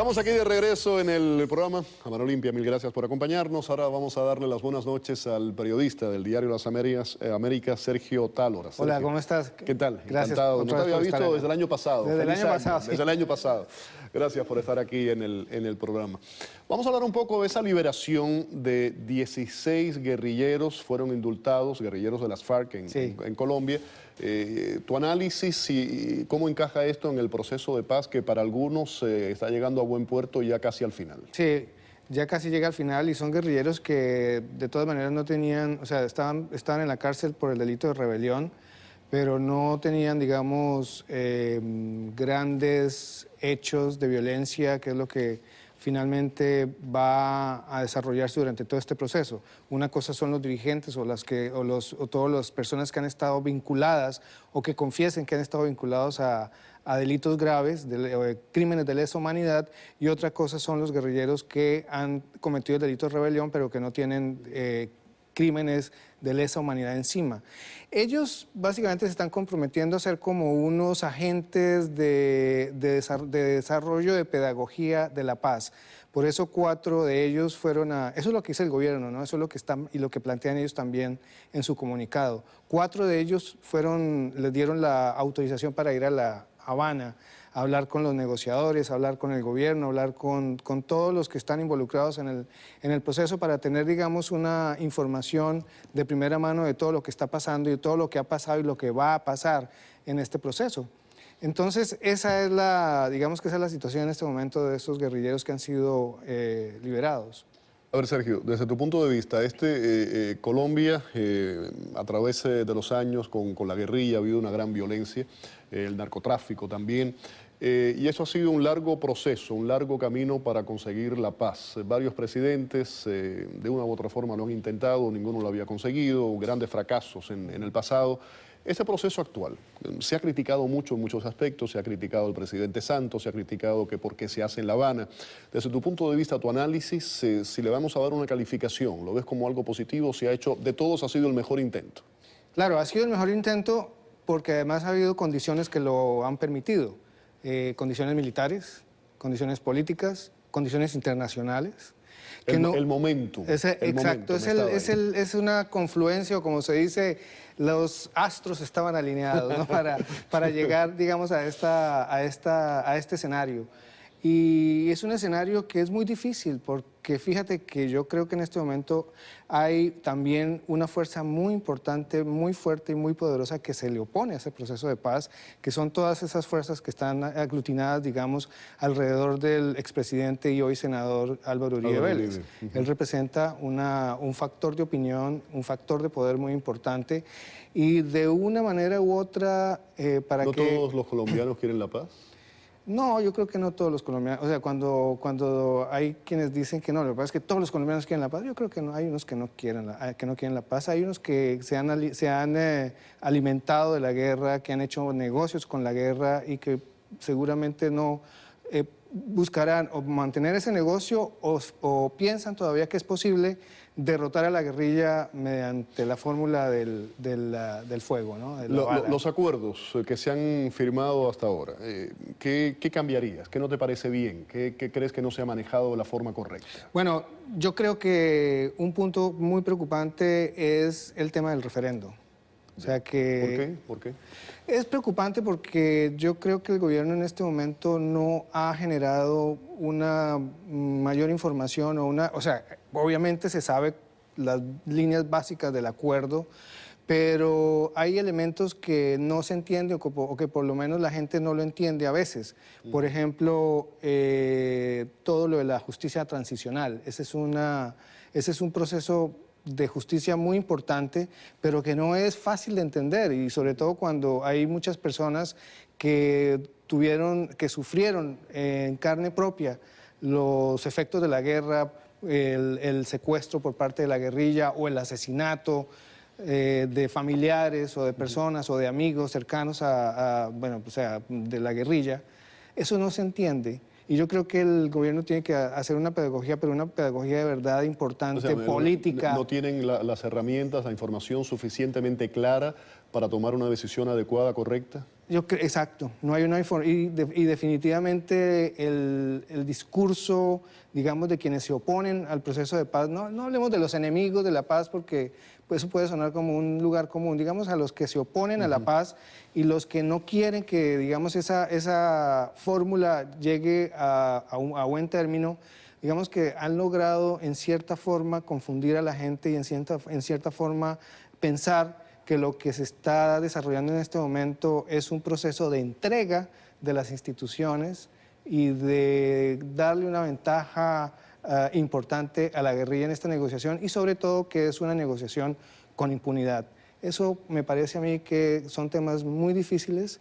Estamos aquí de regreso en el programa. A Mano Limpia, mil gracias por acompañarnos. Ahora vamos a darle las buenas noches al periodista del diario Las Américas, Sergio Tálora. Sergio, hola, ¿cómo estás? ¿Qué tal? Gracias. Encantado. No te había visto desde el año pasado. Desde el año pasado, sí. Desde el año pasado. Gracias por estar aquí en el programa. Vamos a hablar un poco de esa liberación de 16 guerrilleros, fueron indultados, guerrilleros de las FARC en Colombia. Tu análisis y cómo encaja esto en el proceso de paz que para algunos está llegando a buen puerto ya casi al final. Sí, ya casi llega al final y son guerrilleros que de todas maneras no tenían, o sea, estaban en la cárcel por el delito de rebelión, pero no tenían, digamos, grandes hechos de violencia, que es lo que finalmente va a desarrollarse durante todo este proceso. Una cosa son los dirigentes o todas las personas que han estado vinculadas o que confiesen que han estado vinculados a delitos graves, crímenes de lesa humanidad, y otra cosa son los guerrilleros que han cometido delitos de rebelión pero que no tienen crímenes de lesa humanidad encima. Ellos básicamente se están comprometiendo a ser como unos agentes de desarrollo de pedagogía de la paz. Por eso 4 de ellos fueron a... Eso es lo que dice el gobierno, ¿no? Eso es lo que están y lo que plantean ellos también en su comunicado. 4 de ellos les dieron la autorización para ir a La Habana, a hablar con los negociadores, a hablar con el gobierno, a hablar con todos los que están involucrados en el proceso para tener, digamos, una información de primera mano de todo lo que está pasando y de todo lo que ha pasado y lo que va a pasar en este proceso. Entonces, esa es digamos que esa es la situación en este momento de estos guerrilleros que han sido liberados. A ver, Sergio, desde tu punto de vista, Colombia, a través de los años, con la guerrilla, ha habido una gran violencia, el narcotráfico también, y eso ha sido un largo proceso, un largo camino para conseguir la paz. Varios presidentes, de una u otra forma, lo han intentado, ninguno lo había conseguido, grandes fracasos en el pasado. Ese proceso actual se ha criticado mucho en muchos aspectos, se ha criticado al presidente Santos, se ha criticado que por qué se hace en La Habana. Desde tu punto de vista, tu análisis, si le vamos a dar una calificación, ¿lo ves como algo positivo? ¿Se ha hecho, de todos ha sido el mejor intento? Claro, ha sido el mejor intento porque además ha habido condiciones que lo han permitido. Condiciones militares, condiciones políticas, condiciones internacionales. El momento. Exacto, es una confluencia, o como se dice, los astros estaban alineados, ¿no? para llegar, digamos, a este escenario. Y es un escenario que es muy difícil porque fíjate que yo creo que en este momento hay también una fuerza muy importante, muy fuerte y muy poderosa que se le opone a ese proceso de paz, que son todas esas fuerzas que están aglutinadas, digamos, alrededor del expresidente y hoy senador Álvaro Uribe Vélez. Él representa un factor de opinión, un factor de poder muy importante y de una manera u otra ¿No todos los colombianos quieren la paz? No, yo creo que no todos los colombianos. O sea, cuando hay quienes dicen que no, lo que pasa es que todos los colombianos quieren la paz, yo creo que no. Hay unos que no quieren la paz, hay unos que se han alimentado de la guerra, que han hecho negocios con la guerra y que seguramente no buscarán o mantener ese negocio o piensan todavía que es posible derrotar a la guerrilla mediante la fórmula del fuego, ¿no? Los acuerdos que se han firmado hasta ahora, ¿qué cambiarías? ¿Qué no te parece bien? ¿Qué crees que no se ha manejado de la forma correcta? Bueno, yo creo que un punto muy preocupante es el tema del referendo. O sea que... ¿Por qué? Es preocupante porque yo creo que el gobierno en este momento no ha generado una mayor información o sea, obviamente se sabe las líneas básicas del acuerdo, pero hay elementos que no se entienden o que por lo menos la gente no lo entiende a veces. Por ejemplo, todo lo de la justicia transicional. Ese es un proceso de justicia muy importante, pero que no es fácil de entender, y sobre todo cuando hay muchas personas que sufrieron en carne propia los efectos de la guerra, el secuestro por parte de la guerrilla o el asesinato de familiares o de personas o de amigos cercanos de la guerrilla. Eso no se entiende. Y yo creo que el gobierno tiene que hacer una pedagogía, pero una pedagogía de verdad importante, política. No tienen las herramientas, la información suficientemente clara para tomar una decisión adecuada, correcta? Exacto, no hay una y definitivamente el discurso, digamos, de quienes se oponen al proceso de paz, no hablemos de los enemigos de la paz porque pues, eso puede sonar como un lugar común, digamos a los que se oponen a la paz y los que no quieren que, digamos, esa fórmula llegue a buen término, digamos que han logrado en cierta forma confundir a la gente y en cierta forma pensar que lo que se está desarrollando en este momento es un proceso de entrega de las instituciones y de darle una ventaja importante a la guerrilla en esta negociación y sobre todo que es una negociación con impunidad. Eso me parece a mí que son temas muy difíciles,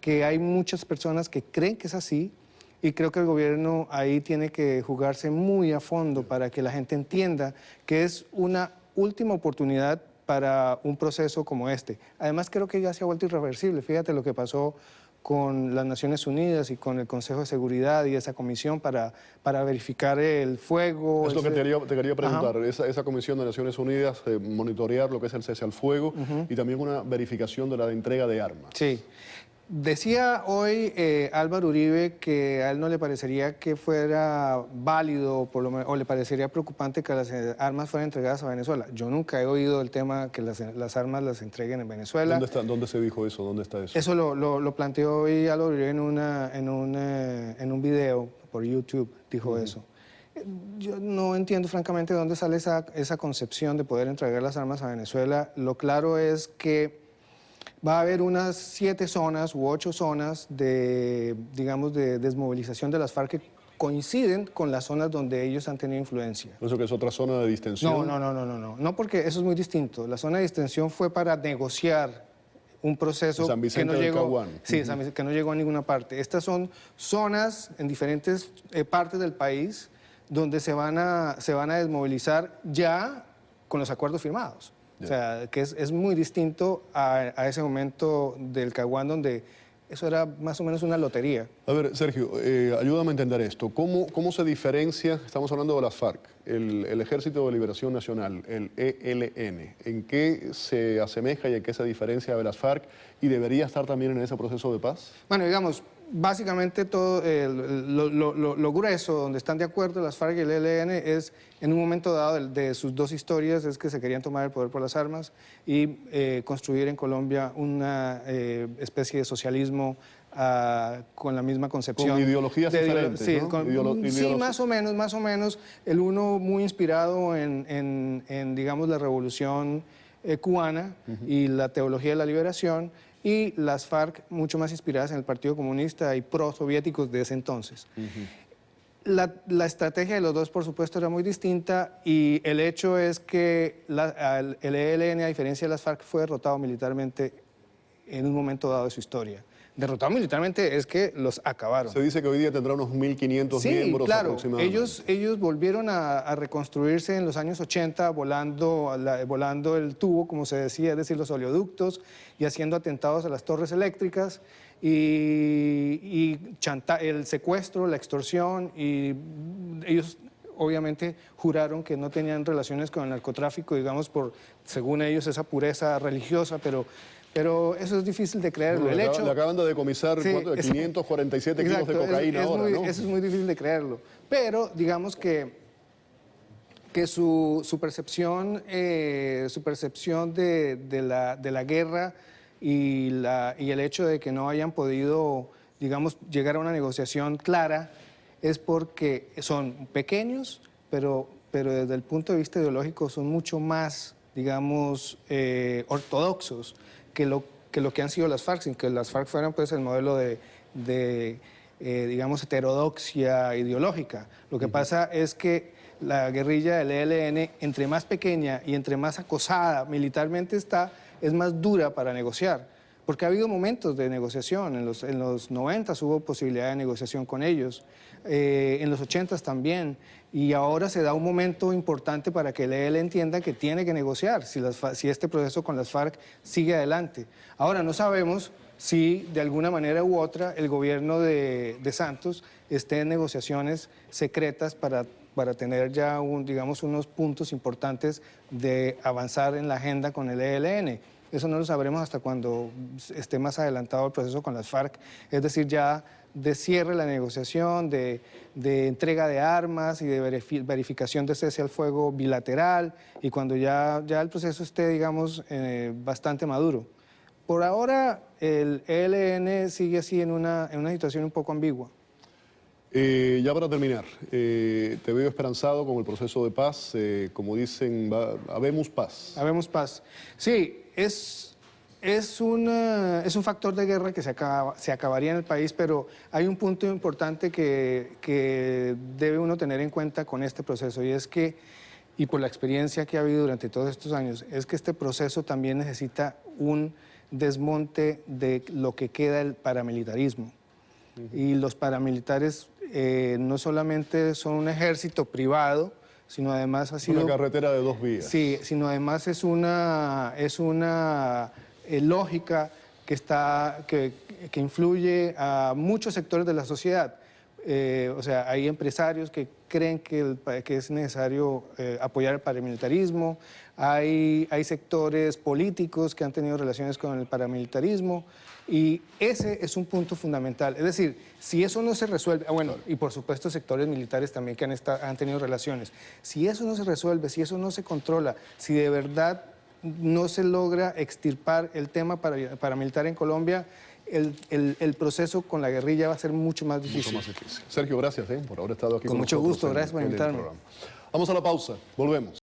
que hay muchas personas que creen que es así y creo que el gobierno ahí tiene que jugarse muy a fondo para que la gente entienda que es una última oportunidad para un proceso como este. Además, creo que ya se ha vuelto irreversible. Fíjate lo que pasó con las Naciones Unidas y con el Consejo de Seguridad y esa comisión para verificar el fuego. Es lo que te quería preguntar. Esa comisión de Naciones Unidas, monitorear lo que es el cese al fuego y también una verificación de la entrega de armas. Sí. Decía hoy Álvaro Uribe que a él no le parecería que fuera válido o le parecería preocupante que las armas fueran entregadas a Venezuela. Yo nunca he oído el tema que las armas las entreguen en Venezuela. ¿Dónde se dijo eso? ¿Dónde está eso? Eso lo planteó hoy Álvaro Uribe en un video por YouTube, dijo eso. Yo no entiendo francamente de dónde sale esa concepción de poder entregar las armas a Venezuela. Lo claro es que va a haber unas 7 zonas u 8 zonas de, digamos, de desmovilización de las FARC que coinciden con las zonas donde ellos han tenido influencia. ¿Eso que es otra zona de distensión? No, porque eso es muy distinto. La zona de distensión fue para negociar un proceso que no llegó, que no llegó a ninguna parte. Estas son zonas en diferentes partes del país donde se van a desmovilizar ya con los acuerdos firmados. O sea, que es muy distinto a ese momento del Caguán donde eso era más o menos una lotería. A ver, Sergio, ayúdame a entender esto. ¿Cómo se diferencia, estamos hablando de las FARC, el Ejército de Liberación Nacional, el ELN? ¿En qué se asemeja y en qué se diferencia de las FARC? ¿Y debería estar también en ese proceso de paz? Bueno, digamos, básicamente todo lo grueso, donde están de acuerdo las FARC y el ELN, es en un momento dado de sus dos historias, es que se querían tomar el poder por las armas y construir en Colombia una especie de socialismo con la misma concepción. Con ideologías diferentes, sí, ¿no? Sí, más o menos. El uno muy inspirado en digamos, la revolución cubana y la teología de la liberación, y las FARC mucho más inspiradas en el Partido Comunista y pro-soviéticos de ese entonces. La estrategia de los dos, por supuesto, era muy distinta y el hecho es que el ELN, a diferencia de las FARC, fue derrotado militarmente en un momento dado de su historia. Derrotado militarmente es que los acabaron. Se dice que hoy día tendrá unos 1.500 miembros aproximadamente. Ellos volvieron a reconstruirse en los años 80 volando el tubo, como se decía, es decir, los oleoductos, y haciendo atentados a las torres eléctricas, y el secuestro, la extorsión, y ellos obviamente juraron que no tenían relaciones con el narcotráfico, digamos, por, según ellos, esa pureza religiosa, pero eso es difícil de creerlo. No, le acaban de decomisar 547 kilos de cocaína ahora, ¿no? Eso es muy difícil de creerlo. Pero digamos que su percepción de la guerra y el hecho de que no hayan podido, digamos, llegar a una negociación clara es porque son pequeños, pero desde el punto de vista ideológico son mucho más, digamos, ortodoxos que lo que han sido las FARC, sin que las FARC fueran pues el modelo digamos, heterodoxia ideológica. Lo que pasa es que la guerrilla del ELN, entre más pequeña y entre más acosada militarmente está, es más dura para negociar. Porque ha habido momentos de negociación, en los 90 hubo posibilidad de negociación con ellos, en los 80 también, y ahora se da un momento importante para que el ELN entienda que tiene que negociar si este proceso con las FARC sigue adelante. Ahora no sabemos si de alguna manera u otra el gobierno de Santos esté en negociaciones secretas para tener ya digamos, unos puntos importantes de avanzar en la agenda con el ELN. eso no lo sabremos hasta cuando esté más adelantado el proceso con las FARC, es decir, ya de cierre la negociación, de entrega de armas y de verificación de cese al fuego bilateral, y cuando ya el proceso esté, digamos, bastante maduro. Por ahora, el ELN sigue así en una situación un poco ambigua. Ya para terminar, te veo esperanzado con el proceso de paz, como dicen, habemos paz. Habemos paz. Sí, es un factor de guerra que se acabaría en el país, pero hay un punto importante que debe uno tener en cuenta con este proceso, y es que, y por la experiencia que ha habido durante todos estos años, es que este proceso también necesita un desmonte de lo que queda del paramilitarismo. Y los paramilitares no solamente son un ejército privado, sino además ha sido... Una carretera de 2 vías. Sí, sino además es una lógica que influye a muchos sectores de la sociedad. O sea, hay empresarios que creen que es necesario apoyar el paramilitarismo, hay sectores políticos que han tenido relaciones con el paramilitarismo, y ese es un punto fundamental. Es decir, si eso no se resuelve, bueno, y por supuesto sectores militares también que han tenido relaciones, si eso no se resuelve, si eso no se controla, si de verdad no se logra extirpar el tema paramilitar en Colombia, el proceso con la guerrilla va a ser mucho más difícil. Mucho más difícil. Sergio, gracias por haber estado aquí con mucho nosotros gusto, gracias por invitarme. Vamos a la pausa, volvemos.